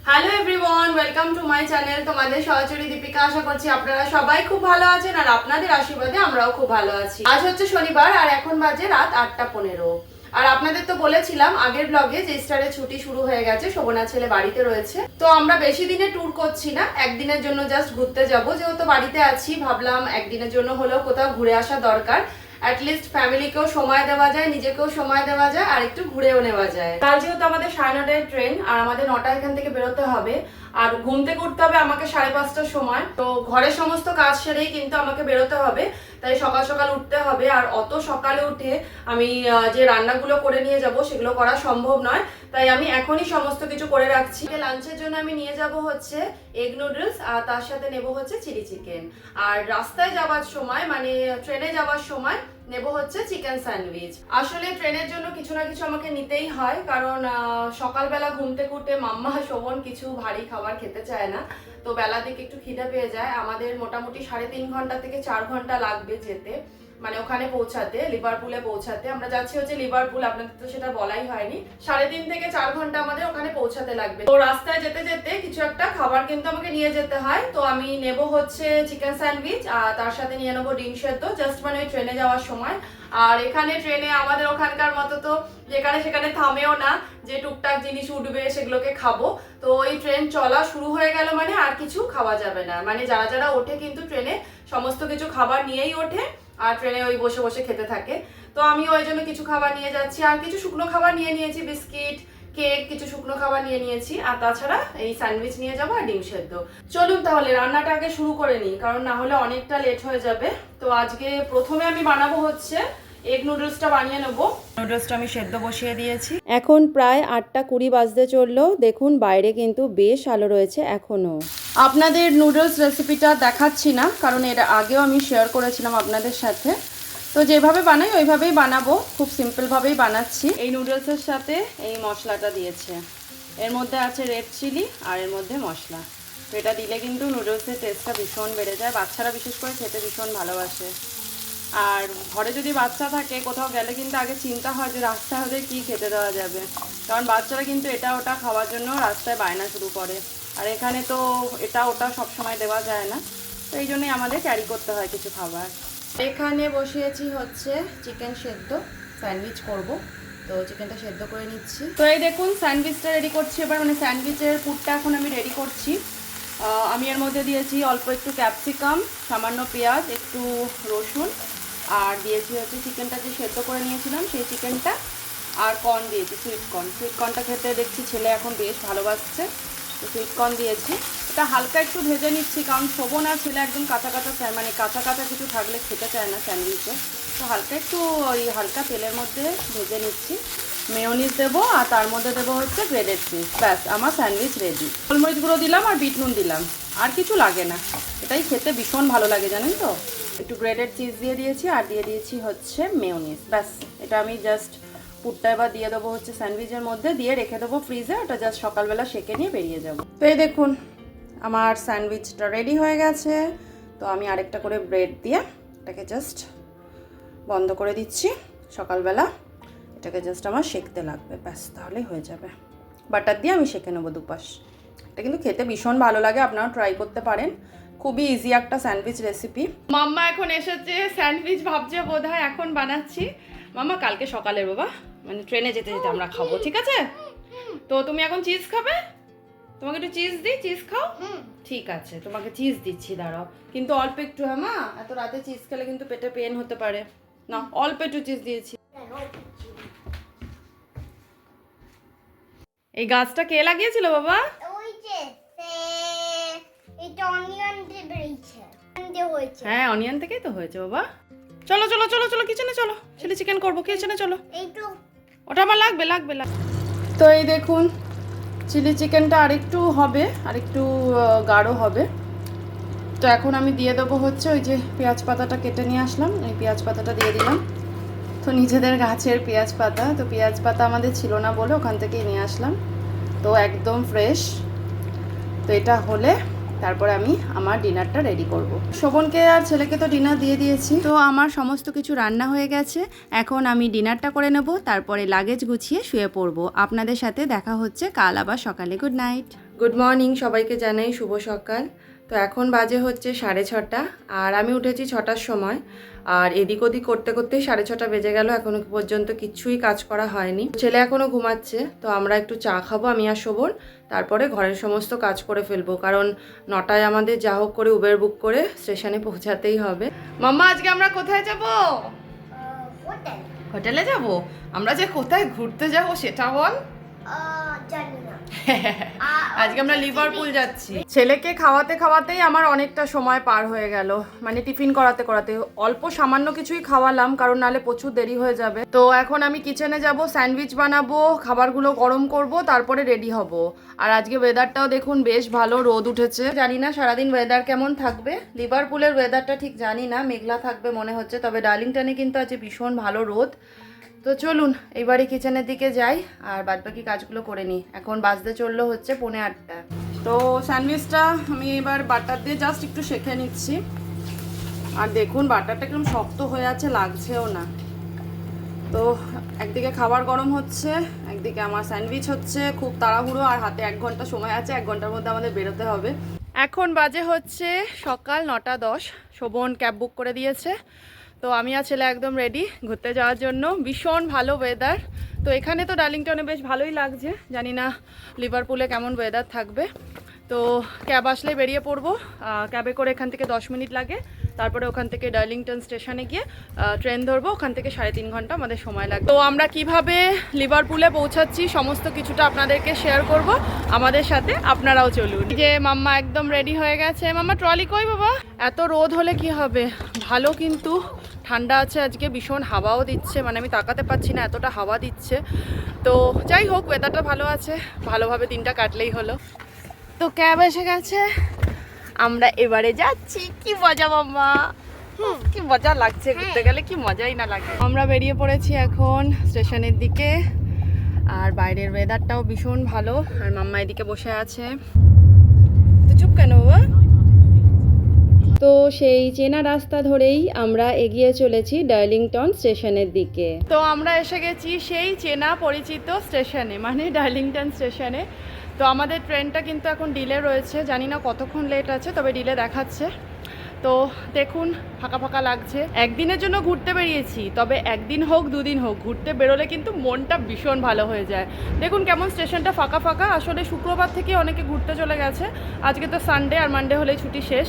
Hello everyone, welcome to my channel. তোমাদের সহচরী দীপিকা। আশা করছি আপনারা সবাই খুব ভালো আছেন আর আপনাদের আশীর্বাদে আমরাও খুব ভালো আছি। আজ হচ্ছে শনিবার আর এখন বাজে রাত 8:15। আর আপনাদের তো বলেছিলাম আগের ব্লগে যে ইস্টারের ছুটি শুরু হয়ে গেছে, শোভনা ছেলে বাড়িতে রয়েছে। তো আমরা বেশি দিনে ট্যুর করছি না, একদিনের জন্য জাস্ট ঘুরতে যাব। যেহেতু বাড়িতে আছি, ভাবলাম একদিনের জন্য হলেও কোথাও ঘুরে আসা দরকার। অ্যাটলিস্ট ফ্যামিলিকেও সময় দেওয়া যায়, নিজেকেও সময় দেওয়া যায়, আর একটু ঘুরেও নেওয়া যায়। কাল যেহেতু আমাদের 9:30 ট্রেন আর আমাদের 9টা এখান থেকে বেরোতে হবে, আর ঘুম থেকে উঠতে হবে আমাকে 5:30টার সময়। তো ঘরের সমস্ত কাজ সেরেই কিন্তু আমাকে বেরোতে হবে, তাই সকাল সকাল উঠতে হবে। আর অত সকালে উঠে আমি যে রান্নাগুলো করে নিয়ে যাব সেগুলো করা সম্ভব নয়, তাই আমি এখনই সমস্ত কিছু করে রাখছি। লাঞ্চের জন্য আমি নিয়ে যাব হচ্ছে এগ নুডলস, আর তার সাথে নেব হচ্ছে চিলি চিকেন। আর রাস্তায় যাওয়ার সময় মানে ট্রেনে যাওয়ার সময় নেব হচ্ছে চিকেন স্যান্ডউইচ। আসলে ট্রেনের জন্য কিছু না কিছু আমাকে নিতেই হয়, কারণ সকালবেলা ঘুম থেকে উঠে মাম্মা শোভন কিছু ভারী খাবার খেতে চায় না। তো বেলা দিকে একটু খিদে পেয়ে যায়। আমাদের মোটামুটি 3.5 ঘন্টা থেকে 4 ঘন্টা লাগবে যেতে, মানে ওখানে পৌঁছাতে, লিভারপুলে পৌঁছাতে। আমরা যাচ্ছি হচ্ছে লিভারপুল, আপনাদের তো সেটা বলাই হয়নি। 3.5 থেকে 4 ঘন্টা আমাদের ওখানে পৌঁছাতে লাগবে। তো রাস্তায় যেতে যেতে কিছু একটা খাবার কিন্তু আমাকে নিয়ে যেতে হয়। তো আমি নেব হচ্ছে চিকেন স্যান্ডউইচ, আর তার সাথে নিয়ে নেবো ডিম সেদ্ধ, জাস্ট মানে ওই ট্রেনে যাওয়ার সময়। আর এখানে ট্রেনে আমাদের ওখানকার মতো তো যেখানে সেখানে থামেও না, যে টুকটাক জিনিস উঠবে সেগুলোকে খাবো। তো ওই ট্রেন চলা শুরু হয়ে গেল মানে আর কিছু খাওয়া যাবে না। মানে যারা যারা ওঠে কিন্তু ট্রেনে সমস্ত কিছু খাবার নিয়েই ওঠে, আর ট্রেনে ওই বসে বসে খেতে থাকে। তো আমি ওই জন্য কিছু খাবার নিয়ে যাচ্ছি, আর কিছু শুকনো খাবার নিয়ে নিয়েছি, বিস্কিট, কেক, কিছু শুকনো খাবার নিয়ে নিয়েছি। আর তাছাড়া এই স্যান্ডউইচ নিয়ে যাবো আর ডিম সেদ্ধ। চলুন তাহলে রান্নাটা আগে শুরু করে নিই, কারণ না হলে অনেকটা লেট হয়ে যাবে। তো আজকে প্রথমে আমি বানাবো হচ্ছে এগ নুডলসটা বানিয়ে নেবো। নুডলসটা আমি সেদ্ধ বসিয়ে দিয়েছি। এখন প্রায় 8:20 বাজতে চললো। দেখুন বাইরে কিন্তু বেশ আলো রয়েছে এখনো। আপনাদের নুডলস রেসিপিটা দেখাচ্ছি না, কারণ এর আগেও আমি শেয়ার করেছিলাম আপনাদের সাথে। তো যেভাবে বানাই ওইভাবেই বানাবো, খুব সিম্পলভাবেই বানাচ্ছি। এই নুডলসের সাথে এই মশলাটা দিয়েছে, এর মধ্যে আছে রেড চিলি আর এর মধ্যে মশলা। তো এটা দিলে কিন্তু নুডলসের টেস্টটা ভীষণ বেড়ে যায়, বাচ্চারা বিশেষ করে খেতে ভীষণ ভালোবাসে। আর ঘরে যদি বাচ্চা থাকে কোথাও গেলে কিন্তু আগে চিন্তা হয় যে রাস্তায় ওদের কী খেতে দেওয়া যাবে, কারণ বাচ্চারা কিন্তু এটা ওটা খাওয়ার জন্য রাস্তায় বায়না শুরু করে। আর এখানে তো এটা ওটা সবসময় দেওয়া যায় না, তো এই জন্যই আমাদের ক্যারি করতে হয় কিছু খাবার। এখানে বসিয়েছি হচ্ছে চিকেন সেদ্ধ, স্যান্ডউইচ করব। তো চিকেনটা সেদ্ধ করে নিচ্ছি। তো এই দেখুন স্যান্ডউইচটা রেডি করছি এবার, মানে স্যান্ডউইচের পুরটা এখন আমি রেডি করছি। আমি এর মধ্যে দিয়েছি অল্প একটু ক্যাপসিকাম, সামান্য পেঁয়াজ, একটু রসুন, আর দিয়েছি হচ্ছে চিকেনটা যে সেদ্ধ করে নিয়েছিলাম সেই চিকেনটা, আর কর্ন দিয়েছি, সুইট কর্ন। সুইট কর্নটা খেতে দেখছি ছেলে এখন বেশ ভালোবাসছে, তো সুইট কর্ন দিয়েছি। এটা হালকা একটু ভেজে নিচ্ছি, কারণ শোভন আর ছেলে একদম কাঁচা কাঁচা মানে কাঁচা কাঁচা কিছু থাকলে খেতে চায় না স্যান্ডউইচে। তো হালকা একটু ওই হালকা তেলের মধ্যে ভেজে নিচ্ছি। মেয়োনিজ দেবো আর তার মধ্যে দেবো হচ্ছে গ্রেডেড চিজ। ব্যাস আমার স্যান্ডউইচ রেডি। গোলমরিচ গুঁড়ো দিলাম আর বিট নুন দিলাম, আর কিছু লাগে না। এটাই খেতে ভীষণ ভালো লাগে জানেন তো। একটু গ্রেডেড চিজ দিয়ে দিয়েছি আর দিয়ে দিয়েছি হচ্ছে মেয়োনিজ। ব্যাস এটা আমি জাস্ট পুরটা এবার দিয়ে দেবো হচ্ছে স্যান্ডউইচের মধ্যে, দিয়ে রেখে দেবো ফ্রিজে। ওটা জাস্ট সকালবেলা সেঁকে নিয়ে বেরিয়ে যাব। তো এই দেখুন আমার স্যান্ডউইচটা রেডি হয়ে গেছে। তো আমি আরেকটা করে ব্রেড দিয়ে এটাকে জাস্ট বন্ধ করে দিচ্ছি। সকালবেলা এটাকে জাস্ট আমার সেঁকতে লাগবে, ব্যাস তাহলেই হয়ে যাবে। বাটার দিয়ে আমি সেঁকে নেবো দুপাশ। এটা কিন্তু খেতে ভীষণ ভালো লাগে, আপনারাও ট্রাই করতে পারেন। খুবই ইজি একটা স্যান্ডউইচ রেসিপি। মাম্মা এখন এসেছে, স্যান্ডউইচ ভাবছে বোধহয় এখন বানাচ্ছি। মাম্মা কালকে সকালে বাবা, মানে ট্রেনে যেতে যেতে আমরা খাবো, ঠিক আছে? তো তুমি এখন চিজ খাবে? তোমাকে একটু চিজ দিই, চিজ খাও? ঠিক আছে তোমাকে চিজ দিচ্ছি, দাঁড়াও। কিন্তু অল্প একটু, হ্যাঁ মা, এত রাতে চিজ খেলে কিন্তু পেটে পেন হতে পারে। না অল্প একটু চিজ দিয়েছি। এই গাছটা কে লাগিয়েছিল বাবা? হ্যাঁ অনিয়ন থেকেই তো হয়েছে বাবা। চলো চলো চলো চলো কিচেনে চলো, চিলি চিকেন করবো, কিচেনে চলো। ওটা আমার লাগবে লাগবে লাগবে। তো এই দেখুন চিলি চিকেনটা আরেকটু হবে, আরেকটু গাঢ় হবে। তো এখন আমি দিয়ে দেবো হচ্ছে ওই যে পেঁয়াজ পাতাটা কেটে নিয়ে আসলাম, এই পেঁয়াজ পাতাটা দিয়ে দিলাম। তো নিজেদের গাছের পেঁয়াজ পাতা, তো পেঁয়াজ পাতা আমাদের ছিল না বলে ওখান থেকেই নিয়ে আসলাম, তো একদম ফ্রেশ। তো এটা হলে তারপরে আমি আমার ডিনারটা রেডি করব। শোভনকে আর ছেলেকে তো ডিনার দিয়ে দিয়েছি, তো আমার সমস্ত কিছু রান্না হয়ে গেছে। এখন আমি ডিনারটা করে নেব, তারপরে লাগেজ গুছিয়ে শুয়ে পড়ব। আপনাদের সাথে দেখা হচ্ছে কাল আবার সকালে। গুড নাইট, গুড মর্নিং সবাইকে জানাই শুভ সকাল। তো এখন বাজে হচ্ছে 6:30 আর আমি উঠেছি 6টার সময়। আর এদিক ওদিক করতে করতেই 6:30 বেজে গেল, এখনো পর্যন্ত কিচ্ছুই কাজ করা হয়নি। ছেলে এখনো ঘুমাচ্ছে, তো আমরা একটু চা খাবো আমি আর শোভন, তারপরে ঘরের সমস্ত কাজ করে ফেলবো, কারণ 9টায় আমাদের যা হোক করে উবের বুক করে স্টেশনে পৌঁছাতেই হবে। মাম্মা আজকে আমরা কোথায় যাব? হোটেলে যাব? আমরা যে কোথায় ঘুরতে যাব সেটা বল। জানি না। আজকে আমরা লিভারপুল যাচ্ছি। ছেলেকে খাওয়াতে খাওয়াতেই আমার অনেকটা সময় পার হয়ে গেল, মানে টিফিন করাতে করাতে। অল্প সামান্য কিছুই খাওয়ালাম, কারণ নালে প্রচুর দেরি হয়ে যাবে। তো এখন আমি কিচেনে যাব, স্যান্ডউইচ বানাবো, খাবারগুলো গরম করব, তারপরে রেডি হব। আর আজকে ওয়েদারটাও দেখুন বেশ ভালো, রোদ উঠেছে। জানি না সারাদিন ওয়েদার কেমন থাকবে। লিভারপুলের ওয়েদারটা ঠিক জানি না, মেঘলা থাকবে মনে হচ্ছে, তবে ডার্লিংটনে কিন্তু আজকে ভীষণ ভালো রোদ। তো চলুন এবারে কিচেনের দিকে যাই আর বাদবাকি কাজগুলো করে নিই। এখন বাজতে চললো হচ্ছে 7:45। তো স্যান্ডউইচটা আমি এবার বাটার দিয়ে জাস্ট একটু সেঁকে নিচ্ছি। আর দেখুন বাটারটা কিরকম শক্ত হয়ে আছে, লাগছেও না। তো একদিকে খাবার গরম হচ্ছে, একদিকে আমার স্যান্ডউইচ হচ্ছে। খুব তাড়াহুড়ো, আর হাতে 1 ঘন্টা সময় আছে, 1 ঘন্টার মধ্যে আমাদের বেরোতে হবে। এখন বাজে হচ্ছে সকাল 9:10। শোভন ক্যাব বুক করে দিয়েছে, তো আমি আর ছেলে একদম রেডি ঘুরতে যাওয়ার জন্য। ভীষণ ভালো ওয়েদার। তো এখানে তো ডার্লিংটনে বেশ ভালোই লাগছে, জানি না লিভারপুলে কেমন ওয়েদার থাকবে। তো ক্যাব আসলে বেরিয়ে পড়বো। ক্যাবে করে এখান থেকে 10 মিনিট লাগে, তারপরে ওখান থেকে ডার্লিংটন স্টেশনে গিয়ে ট্রেন ধরবো। ওখান থেকে 3.5 ঘন্টা আমাদের সময় লাগবে। তো আমরা কিভাবে লিভারপুলে পৌঁছাচ্ছি সমস্ত কিছুটা আপনাদেরকে শেয়ার করব, আমাদের সাথে আপনারাও চলুন। যে মাম্মা একদম রেডি হয়ে গেছে। মাম্মা ট্রলি কই বাবা? এত রোদ হলে কি হবে, ভালো কিন্তু ঠান্ডা আছে আজকে, ভীষণ হাওয়াও দিচ্ছে, মানে আমি তাকাতে পারছি না এতটা হাওয়া দিচ্ছে। তো যাই হোক ওয়েদারটা ভালো আছে, ভালোভাবে দিনটা কাটলেই হলো। তো ক্যাব এসে গেছে, আমরা এবারে যাচ্ছি। কি মজা মাম্মা, কি মজা লাগছে, ঘুরতে গেলে কি মজাই না লাগে। আমরা বেরিয়ে পড়েছি এখন স্টেশনের দিকে, আর বাইরের ওয়েদারটাও ভীষণ ভালো। আর মাম্মা এদিকে বসে আছে। তো চুপ কেন বাবা? তো সেই চেনা রাস্তা ধরেই আমরা এগিয়ে চলেছি ডার্লিংটন স্টেশনের দিকে। তো আমরা এসে গেছি সেই চেনা পরিচিত স্টেশনে, মানে ডার্লিংটন স্টেশনে। তো আমাদের ট্রেনটা কিন্তু এখন ডিলে রয়েছে, জানি না কতক্ষণ লেট আছে, তবে ডিলে দেখাচ্ছে। তো দেখুন ফাঁকা ফাঁকা লাগছে। একদিনের জন্য ঘুরতে বেরিয়েছি, তবে একদিন হোক 2 দিন হোক, ঘুরতে বেরোলে কিন্তু মনটা ভীষণ ভালো হয়ে যায়। দেখুন কেমন স্টেশনটা ফাঁকা ফাঁকা। আসলে শুক্রবার থেকে অনেকে ঘুরতে চলে গেছে, আজকে তো সানডে, আর মানডে হলেই ছুটি শেষ।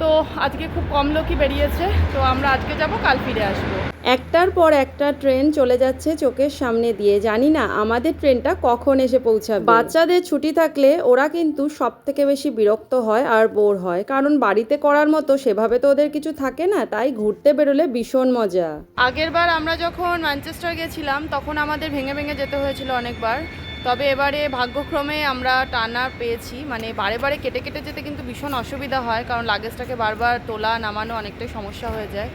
তো আজকে খুব কম লোকই বেরিয়েছে। তো আমরা আজকে যাব, কাল ফিরে আসবো। একটার পর একটা ট্রেন চলে যাচ্ছে চোখের সামনে দিয়ে, জানি না আমাদের ট্রেনটা কখন এসে পৌঁছাবে। বাচ্চাদের ছুটি থাকলে ওরা কিন্তু সব থেকে বেশি বিরক্ত হয় আর বোর হয়, কারণ বাড়িতে করার মতো সেভাবে তো ওদের কিছু থাকে না, তাই ঘুরতে বেরোলে ভীষণ মজা। আগের বার আমরা যখন ম্যানচেস্টার গেছিলাম তখন আমাদের ভেঙে ভেঙে যেতে হয়েছিল অনেকবার, তবে এবারে ভাগ্যক্রমে আমরা টানা পেয়েছি। মানে বারে বারে কেটে কেটে যেতে কিন্তু ভীষণ অসুবিধা হয়, কারণ লাগেজটাকে বারবার তোলা নামানো অনেকটাই সমস্যা হয়ে যায়,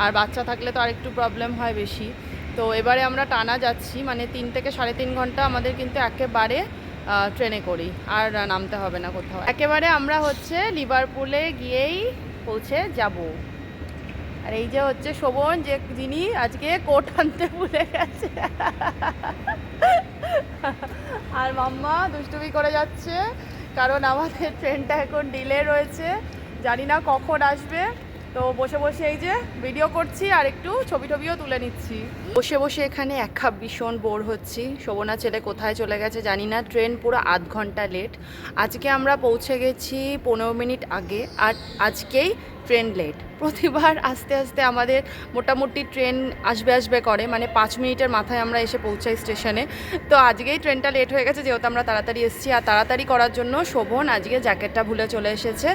আর বাচ্চা থাকলে তো আরেকটু প্রবলেম হয় বেশি। তো এবারে আমরা টানা যাচ্ছি, মানে 3 থেকে 3.5 ঘন্টা আমাদের কিন্তু একেবারে ট্রেনে করি, আর নামতে হবে না কোথাও। একেবারে আমরা হচ্ছে লিভারপুলে গিয়েই পৌঁছে যাব। আর এই যে হচ্ছে শোভন, যে যিনি আজকে কোট আনতে ভুলে গেছে, আর মাম্মা দুষ্টুমি করে যাচ্ছে, কারণ আমাদের ট্রেনটা এখন ডিলে রয়েছে, জানি না কখন আসবে। তো বসে বসে এই যে ভিডিও করছি, আর একটু ছবি টবিও তুলে নিচ্ছি। বসে বসে এখানে এক কাপ ভীষণ বোর হচ্ছি। শোভনা ছেলে কোথায় চলে গেছে জানি না, ট্রেন পুরো আধ ঘন্টা লেট। আজকে আমরা পৌঁছে গেছি 15 মিনিট আগে, আর আজকেই ট্রেন লেট। প্রতিবার আস্তে আস্তে আমাদের মোটামুটি ট্রেন আসবে করে, মানে 5 মিনিটের মাথায় আমরা এসে পৌঁছাই স্টেশনে। তো আজকেই ট্রেনটা লেট হয়ে গেছে, যেহেতু আমরা তাড়াতাড়ি এসেছি। আর তাড়াতাড়ি করার জন্য শোভন আজকে জ্যাকেটটা ভুলে চলে এসেছে।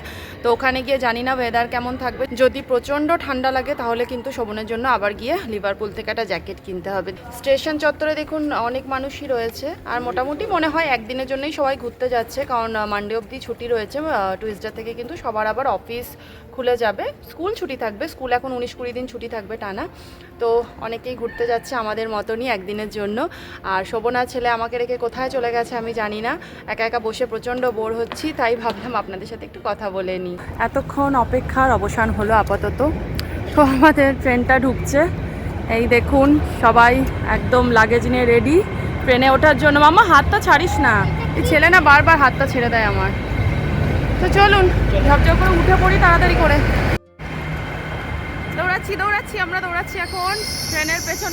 তো ওখানে গিয়ে জানি না ওয়েদার কেমন থাকবে, যদি প্রচণ্ড ঠান্ডা লাগে তাহলে কিন্তু শোভনের জন্য আবার গিয়ে লিভারপুল থেকে একটা জ্যাকেট কিনতে হবে। স্টেশন চত্বরে দেখুন অনেক মানুষই রয়েছে, আর মোটামুটি মনে হয় একদিনের জন্যই সবাই ঘুরতে যাচ্ছে, কারণ মানডে অবধি ছুটি রয়েছে। টুইসডে থেকে কিন্তু সবার আবার অফিস খুলে যাবে, স্কুল ছুটি থাকবে, স্কুল এখন 19-20 দিন ছুটি থাকবে টানা। তো অনেকেই ঘুরতে যাচ্ছে আমাদের মতনই একদিনের জন্য। আর শোভনার ছেলে আমাকে রেখে কোথায় চলে গেছে আমি জানি না, একা একা বসে প্রচণ্ড বোর হচ্ছি, তাই ভাবলাম আপনাদের সাথে একটু কথা বলে নিই। এতক্ষণ অপেক্ষার অবসান হলো আপাতত। তো আমাদের ট্রেনটা ঢুকছে, এই দেখুন সবাই একদম লাগেজ নিয়ে রেডি ট্রেনে ওঠার জন্য। মামা হাতটা ছাড়িস না, এই ছেলে না বারবার হাতটা ছেড়ে দেয় আমার। তো চলুন ঝপঝপ করে উঠে পড়ি তাড়াতাড়ি করে। দৌড়াচ্ছি আমরা দৌড়াচ্ছি এখন ট্রেনের পেছন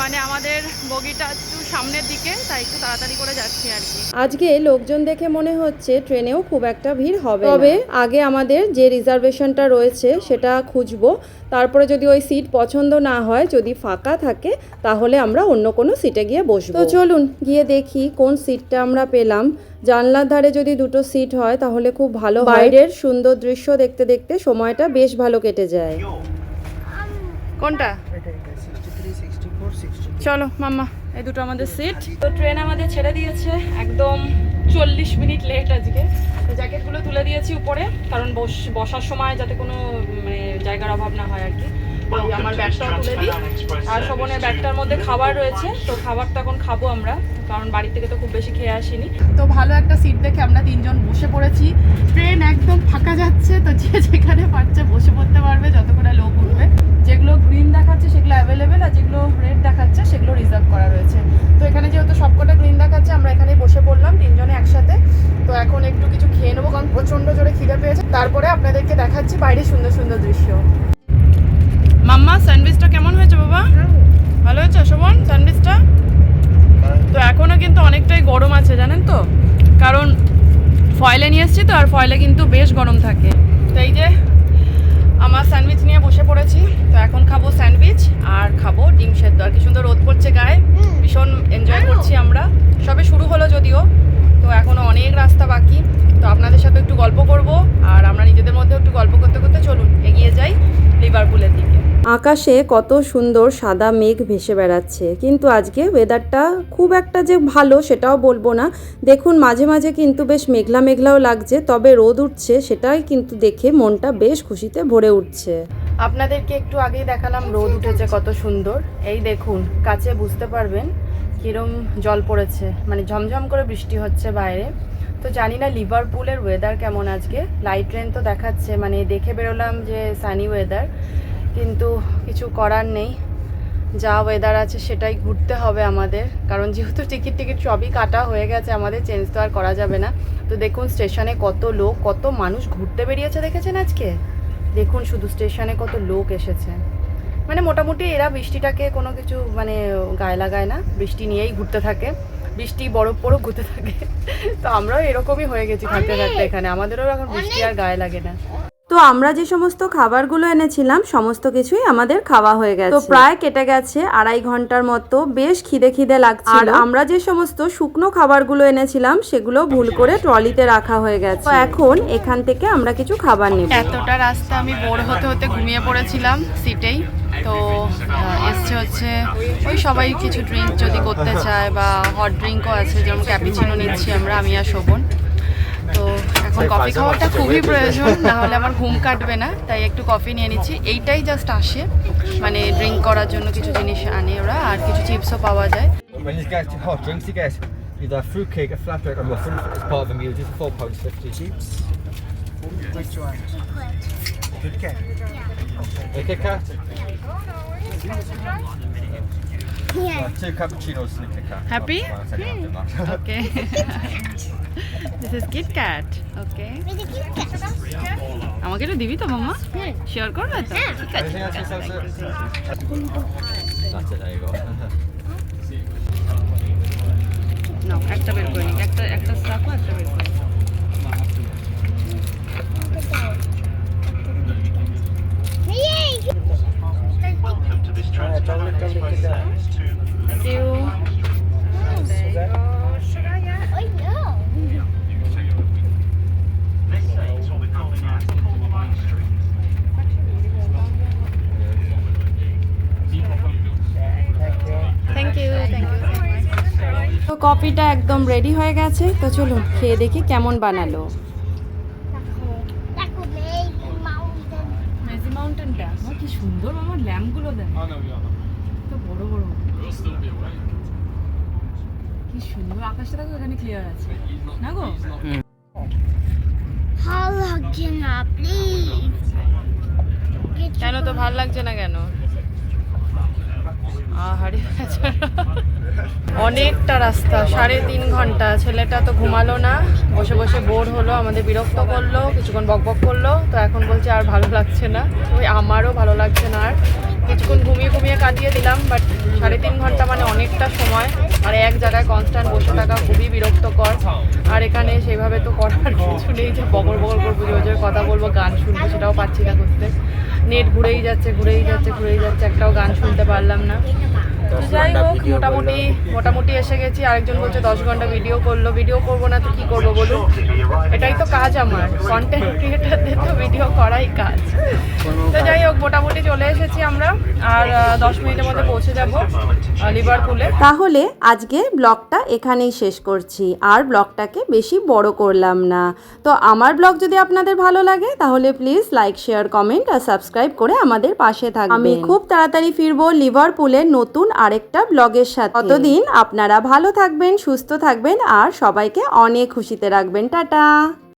মানে আমাদের বগিটা একটু সামনের দিকে, তাই একটু তাড়াতাড়ি করে যাচ্ছি আর কি। আজকে লোকজন দেখে মনে হচ্ছে ট্রেনেও খুব একটা ভিড় হবে, তবে আগে আমাদের যে রিজার্ভেশনটা রয়েছে সেটা খুঁজবো, তারপরে যদি ওই সিট পছন্দ না হয়, যদি ফাঁকা থাকে তাহলে আমরা অন্য কোনো সিটে গিয়ে বসবো। তো চলুন গিয়ে দেখি কোন সিটটা আমরা পেলাম। জানলার ধারে যদি দুটো সিট হয় তাহলে খুব ভালো হয়, বাইরের সুন্দর দৃশ্য দেখতে দেখতে সময়টা বেশ ভালো কেটে যায়। কোনটা? চলো মাম্মা, এই দুটো আমাদের সিট। তো ট্রেন আমাদের ছেড়ে দিয়েছে, একদম 40 মিনিট লেট আজকে। তো জ্যাকেটগুলো তুলে দিয়েছি উপরে, কারণ বসার সময় যাতে কোনো মানে জায়গার অভাব না হয় আর কি। ওই আমার ব্যাগটাও তুলে দিই, আর শোভনের ব্যাগটার মধ্যে খাবার রয়েছে, তো খাবারটা এখন খাবো আমরা, কারণ বাড়ি থেকে তো খুব বেশি খেয়ে আসিনি। তো ভালো একটা সিট দেখে আমরা তিনজন বসে পড়েছি। ট্রেন একদম ফাঁকা যাচ্ছে, তো যে যেখানে পারছে বসে পড়তে পারবে যতক্ষণ লোক উঠবে। যেগুলো গ্রিন দেখাচ্ছে সেগুলো অ্যাভেলেবেল, আর যেগুলো রেড দেখাচ্ছে সেগুলো রিজার্ভ করা রয়েছে। তো এখানে যেহেতু সবকটা গ্রিন দেখাচ্ছে, আমরা এখানে বসে পড়লাম তিনজনে একসাথে। তো এখন একটু কিছু খেয়ে নেবো, কারণ প্রচণ্ড জোরে খিদে পেয়েছে। তারপরে আপনাদেরকে দেখাচ্ছি বাইরে সুন্দর সুন্দর দৃশ্য। মাম্মা স্যান্ডউইচটা কেমন হয়েছে বাবা? ভালো হয়েছে শোভন স্যান্ডউইচটা? তো এখনও কিন্তু অনেকটাই গরম আছে জানেন তো, কারণ ফয়েলে নিয়ে এসেছি তো, আর ফয়েলে কিন্তু বেশ গরম থাকে। তো এই যে আমার স্যান্ডউইচ নিয়ে বসে পড়েছি। তো এখন খাবো স্যান্ডউইচ আর খাবো ডিম সেদ্ধ। আর কি সুন্দর রোদ পড়ছে গায়ে, ভীষণ এনজয় করছি আমরা। সবে শুরু হলো যদিও, তো এখনও অনেক রাস্তা বাকি। তো আপনাদের সাথে একটু গল্প করব, আর আমরা নিজেদের মধ্যে একটু গল্প করতে করতে চলুন এগিয়ে যাই লিভারপুলের দিকে। আকাশে কত সুন্দর সাদা মেঘ ভেসে বেড়াচ্ছে, কিন্তু আজকে ওয়েদারটা খুব একটা যে ভালো সেটাও বলবো না। দেখুন মাঝে মাঝে কিন্তু বেশ মেঘলা মেঘলাও লাগছে, তবে রোদ উঠছে সেটাই কিন্তু দেখে মনটা বেশ খুশিতে ভরে উঠছে। আপনাদেরকে একটু আগেই দেখালাম রোদ উঠেছে কত সুন্দর, এই দেখুন কাছে বুঝতে পারবেন কিরম জল পড়েছে, মানে ঝমঝম করে বৃষ্টি হচ্ছে বাইরে। তো জানি না লিভারপুলের ওয়েদার কেমন আজকে। লাইট রেন তো দেখাচ্ছে, মানে দেখে বেরোলাম যে সানি ওয়েদার, কিন্তু কিছু করার নেই, যা ওয়েদার আছে সেটাই ঘুরতে হবে আমাদের, কারণ যেহেতু টিকিট সবই কাটা হয়ে গেছে, আমাদের চেঞ্জ তো আর করা যাবে না। তো দেখুন স্টেশনে কত লোক, কত মানুষ ঘুরতে বেরিয়েছে দেখেছেন আজকে? দেখুন শুধু স্টেশনে কত লোক এসেছে, মানে মোটামুটি এরা বৃষ্টিটাকে কোনো কিছু মানে গায়ে লাগায় না, বৃষ্টি নিয়েই ঘুরতে থাকে, বৃষ্টি বরফ পরও ঘুরতে থাকে। তো আমরাও এরকমই হয়ে গেছি থাকতে থাকতে এখানে, আমাদেরও এখন বৃষ্টি আর গায়ে লাগে না। তো আমরা যে সমস্ত খাবারগুলো এনেছিলাম সমস্ত কিছুই আমাদের খাওয়া হয়ে গেছে। তো প্রায় কেটে গেছে 2.5 ঘন্টার মতো, বেশ খিদে লাগছিল। আর আমরা যে সমস্ত শুকনো খাবারগুলো এনেছিলাম সেগুলো ভুল করে ট্রলিতে রাখা হয়ে গেছে। তো এখন এখান থেকে আমরা কিছু খাবার নেব। এতটা রাস্তা আমি বোর হতে হতে ঘুমিয়ে পড়েছিলাম সিটেই। তো এসছে হচ্ছে ওই সবাই কিছু ড্রিঙ্ক যদি করতে চায়, বা হট ড্রিঙ্কও আছে, যেমন ক্যাপিচিনো নিচ্ছি আমরা, আমি আর শোভন। তো এখন কফি খাওয়াটা খুবই প্রয়োজন, না হলে আমার ঘুম কাটবে না, তাই একটু কফি নিয়ে নিচ্ছি। এইটাই জাস্ট আসে, মানে ড্রিঙ্ক করার জন্য কিছু জিনিস আনে ওরা, আর কিছু চিপসও পাওয়া যায়। When you get hot drinks, you get either a fruit cake, a flat bread, or muffin as part of a meal. Just £4.50. Chips. Which one? Kit Kat. A Kit Kat. Yeah. 2 cappuccinos and a Kit Kat. Happy? Well, I'll take it after that. Okay. This is Kit Kat. Okay. আমাকে একটু দিবি তো মাম্মা? Share করবে তো? ঠিক আছে। Anything else yourself, sir? That's it. There you go. নাও একটা বের করে নিই, একটা রাখো, একটা বের করে নিই। Thank you. Thank you. তো কফিটা একদম রেডি হয়ে গেছে, তো চলুন খেয়ে দেখি কেমন বানালো। স্টেশনটা আমার কি সুন্দর, আমার ল্যাম্পগুলো দেখ তো বড় বড়, কি সুন্দর আকাশটা দেখো, এখানে ক্লিয়ার আছে না গো? ভালো লাগছে না প্লিজ। কেন তো ভাল লাগছে না কেন? আহারে অনেকটা রাস্তা, 3.5 ঘন্টা। ছেলেটা তো ঘুমালো না, বসে বসে বোর হলো, আমাদের বিরক্ত করলো, কিছুক্ষণ বকবক করলো, তো এখন বলছে আর ভালো লাগছে না। ওই আমারও ভালো লাগছে না, আর কিছুক্ষণ ঘুমিয়ে ঘুমিয়ে কাটিয়ে দিলাম, বাট 3.5 ঘন্টা মানে অনেকটা সময়, আর এক জায়গায় কনস্ট্যান্ট বসে থাকা খুবই বিরক্তকর। আর এখানে সেইভাবে তো করার কিছু নেই যে বগর বগর করবো, জোরে জোরে কথা বলবো, গান শুনবো, সেটাও পাচ্ছি না করতে। নেট ঘুরেই যাচ্ছে ঘুরেই যাচ্ছে ঘুরেই যাচ্ছে, একটাও গান শুনতে পারলাম না। তো যাই হোক, মোটামুটি এসে গেছি। আরেকজন বলছে 10 ঘন্টা ভিডিও করলো, ভিডিও করবো না তো কি করবো বলুন? এটাই তো কাজ আমার, কন্টেন্ট ক্রিয়েটারদের তো ভিডিও করাই কাজ। তো যাই হোক, মোটামুটি চলে এসেছি আমরা, আর 10 মিনিটের মধ্যে পৌঁছে যাব লিভারপুলে। তাহলে আজকে ব্লগটা এখানেই শেষ করছি, আর ব্লগটাকে বেশি বড় করলাম না। তো আমার ব্লগ যদি আপনাদের ভালো লাগে তাহলে প্লিজ লাইক, শেয়ার, কমেন্ট আর সাবস্ক্রাইব করে আমাদের পাশে থাকবেন। আমি খুব তাড়াতাড়ি ফিরবো লিভারপুলের নতুন আরেকটা ব্লগের সাথে। ততদিন আপনারা ভালো থাকবেন, সুস্থ থাকবেন আর সবাইকে অনেক খুশিতে রাখবেন। টাটা।